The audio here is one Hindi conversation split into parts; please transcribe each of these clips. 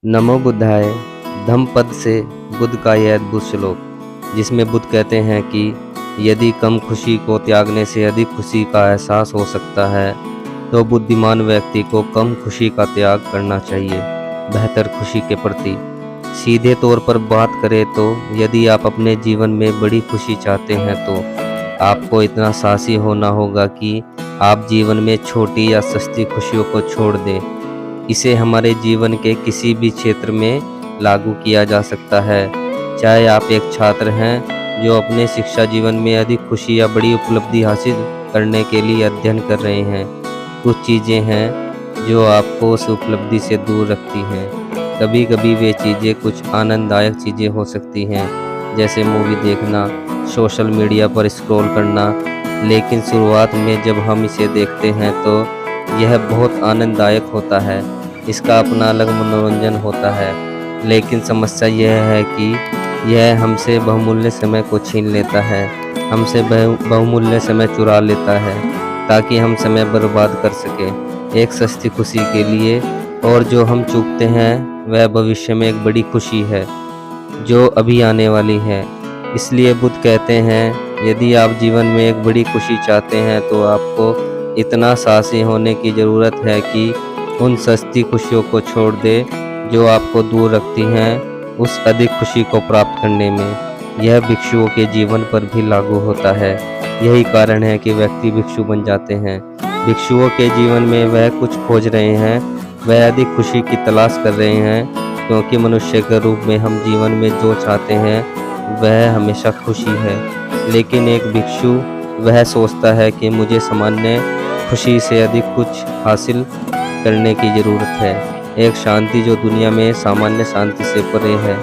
नमो बुद्धाय। धम्मपद से बुद्ध का यह अद्भुत श्लोक, जिसमें बुद्ध कहते हैं कि यदि कम खुशी को त्यागने से अधिक खुशी का एहसास हो सकता है तो बुद्धिमान व्यक्ति को कम खुशी का त्याग करना चाहिए बेहतर खुशी के प्रति। सीधे तौर पर बात करें तो यदि आप अपने जीवन में बड़ी खुशी चाहते हैं तो आपको इतना साहसी होना होगा कि आप जीवन में छोटी या सस्ती खुशियों को छोड़ दें। इसे हमारे जीवन के किसी भी क्षेत्र में लागू किया जा सकता है। चाहे आप एक छात्र हैं जो अपने शिक्षा जीवन में अधिक खुशी या बड़ी उपलब्धि हासिल करने के लिए अध्ययन कर रहे हैं। कुछ चीज़ें हैं जो आपको उस उपलब्धि से दूर रखती हैं। कभी कभी वे चीज़ें कुछ आनंददायक चीज़ें हो सकती हैं, जैसे मूवी देखना, सोशल मीडिया पर स्क्रॉल करना। लेकिन शुरुआत में जब हम इसे देखते हैं तो यह बहुत आनंददायक होता है, इसका अपना अलग मनोरंजन होता है। लेकिन समस्या यह है कि यह हमसे बहुमूल्य समय को छीन लेता है, हमसे बहुमूल्य समय चुरा लेता है ताकि हम समय बर्बाद कर सकें एक सस्ती खुशी के लिए। और जो हम चूकते हैं वह भविष्य में एक बड़ी खुशी है जो अभी आने वाली है। इसलिए बुद्ध कहते हैं यदि आप जीवन में एक बड़ी खुशी चाहते हैं तो आपको इतना साहसी होने की ज़रूरत है कि उन सस्ती खुशियों को छोड़ दे जो आपको दूर रखती हैं उस अधिक खुशी को प्राप्त करने में। यह भिक्षुओं के जीवन पर भी लागू होता है। यही कारण है कि व्यक्ति भिक्षु बन जाते हैं। भिक्षुओं के जीवन में वह कुछ खोज रहे हैं, वह अधिक खुशी की तलाश कर रहे हैं, क्योंकि मनुष्य के रूप में हम जीवन में जो चाहते हैं वह हमेशा खुशी है। लेकिन एक भिक्षु वह सोचता है कि मुझे सामान्य खुशी से अधिक कुछ हासिल करने की ज़रूरत है, एक शांति जो दुनिया में सामान्य शांति से परे है,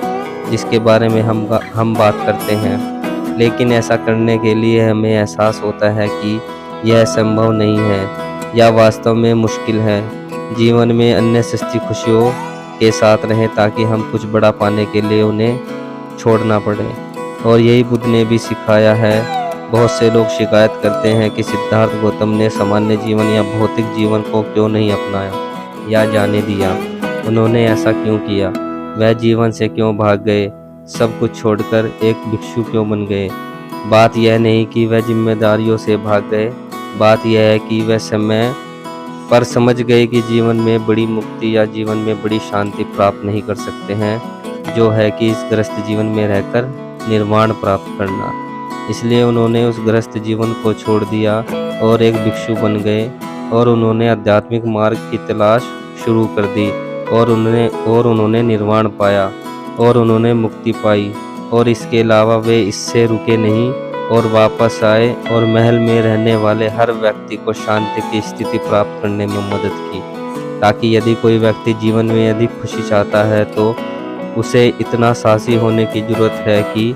जिसके बारे में हम बात करते हैं। लेकिन ऐसा करने के लिए हमें एहसास होता है कि यह संभव नहीं है या वास्तव में मुश्किल है। जीवन में अन्य सस्ती खुशियों के साथ रहें ताकि हम कुछ बड़ा पाने के लिए उन्हें छोड़ना पड़े। और यही बुद्ध ने भी सिखाया है। बहुत से लोग शिकायत करते हैं कि सिद्धार्थ गौतम ने सामान्य जीवन या भौतिक जीवन को क्यों नहीं अपनाया या जाने दिया। उन्होंने ऐसा क्यों किया? वह जीवन से क्यों भाग गए? सब कुछ छोड़कर एक भिक्षु क्यों बन गए? बात यह नहीं कि वह जिम्मेदारियों से भाग गए, बात यह है कि वह समय पर समझ गए कि जीवन में बड़ी मुक्ति या जीवन में बड़ी शांति प्राप्त नहीं कर सकते हैं, जो है कि इस गृहस्थ जीवन में रहकर निर्वाण प्राप्त करना। इसलिए उन्होंने उस गृहस्थ जीवन को छोड़ दिया और एक भिक्षु बन गए और उन्होंने आध्यात्मिक मार्ग की तलाश शुरू कर दी और उन्होंने निर्वाण पाया और उन्होंने मुक्ति पाई। और इसके अलावा वे इससे रुके नहीं और वापस आए और महल में रहने वाले हर व्यक्ति को शांति की स्थिति प्राप्त करने में मदद की, ताकि यदि कोई व्यक्ति जीवन में अधिक खुशी चाहता है तो उसे इतना साहसी होने की ज़रूरत है कि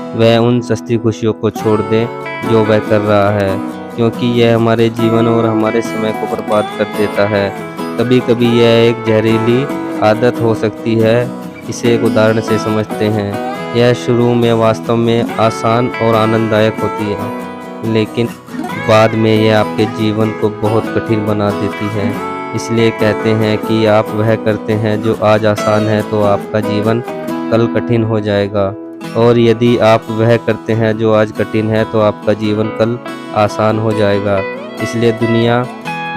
वह उन सस्ती खुशियों को छोड़ दे जो वह कर रहा है, क्योंकि यह हमारे जीवन और हमारे समय को बर्बाद कर देता है। कभी कभी यह एक जहरीली आदत हो सकती है। इसे एक उदाहरण से समझते हैं। यह शुरू में वास्तव में आसान और आनंददायक होती है, लेकिन बाद में यह आपके जीवन को बहुत कठिन बना देती है। इसलिए कहते हैं कि आप वह करते हैं जो आज आसान है तो आपका जीवन कल कठिन हो जाएगा, और यदि आप वह करते हैं जो आज कठिन है तो आपका जीवन कल आसान हो जाएगा। इसलिए दुनिया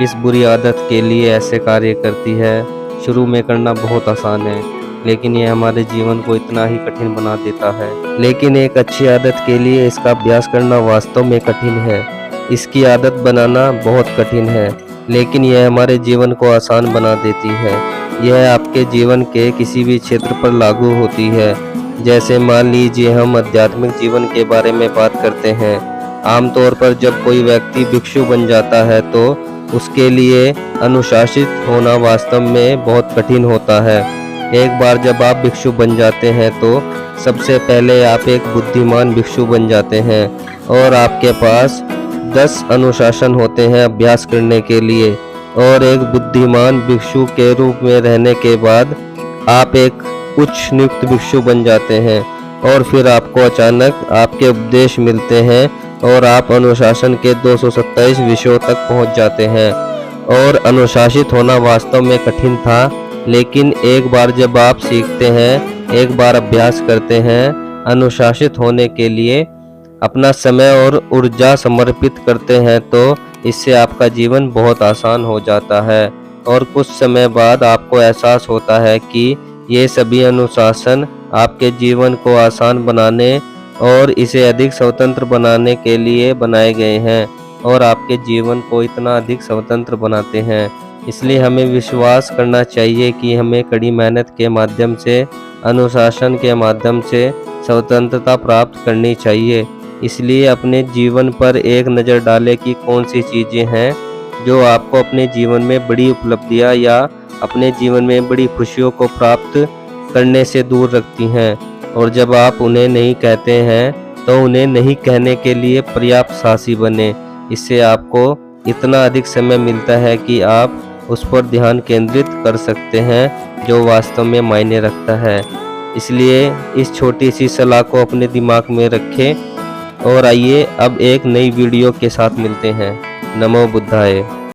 इस बुरी आदत के लिए ऐसे कार्य करती है। शुरू में करना बहुत आसान है, लेकिन यह हमारे जीवन को इतना ही कठिन बना देता है। लेकिन एक अच्छी आदत के लिए इसका अभ्यास करना वास्तव में कठिन है। इसकी आदत बनाना बहुत कठिन है, लेकिन यह हमारे जीवन को आसान बना देती है। यह आपके जीवन के किसी भी क्षेत्र पर लागू होती है। जैसे मान लीजिए हम आध्यात्मिक जीवन के बारे में बात करते हैं। आमतौर पर जब कोई व्यक्ति भिक्षु बन जाता है तो उसके लिए अनुशासित होना वास्तव में बहुत कठिन होता है। एक बार जब आप भिक्षु बन जाते हैं तो सबसे पहले आप एक बुद्धिमान भिक्षु बन जाते हैं और आपके पास 10 अनुशासन होते हैं अभ्यास करने के लिए। और एक बुद्धिमान भिक्षु के रूप में रहने के बाद आप एक उच्च नियुक्त भिक्षु बन जाते हैं और फिर आपको अचानक आपके उपदेश मिलते हैं और आप अनुशासन के 227 विषयों तक पहुंच जाते हैं। और अनुशासित होना वास्तव में कठिन था, लेकिन एक बार जब आप सीखते हैं, एक बार अभ्यास करते हैं, अनुशासित होने के लिए अपना समय और ऊर्जा समर्पित करते हैं, तो इससे आपका जीवन बहुत आसान हो जाता है और कुछ समय बाद आपको एहसास होता है कि ये सभी अनुशासन आपके जीवन को आसान बनाने और इसे अधिक स्वतंत्र बनाने के लिए बनाए गए हैं और आपके जीवन को इतना अधिक स्वतंत्र बनाते हैं। इसलिए हमें विश्वास करना चाहिए कि हमें कड़ी मेहनत के माध्यम से, अनुशासन के माध्यम से स्वतंत्रता प्राप्त करनी चाहिए। इसलिए अपने जीवन पर एक नज़र डालें कि कौन सी चीज़ें हैं जो आपको अपने जीवन में बड़ी उपलब्धियां या अपने जीवन में बड़ी खुशियों को प्राप्त करने से दूर रखती हैं, और जब आप उन्हें नहीं कहते हैं तो उन्हें नहीं कहने के लिए पर्याप्त साहसी बने। इससे आपको इतना अधिक समय मिलता है कि आप उस पर ध्यान केंद्रित कर सकते हैं जो वास्तव में मायने रखता है। इसलिए इस छोटी सी सलाह को अपने दिमाग में रखें और आइए अब एक नई वीडियो के साथ मिलते हैं। नमो बुद्धाय।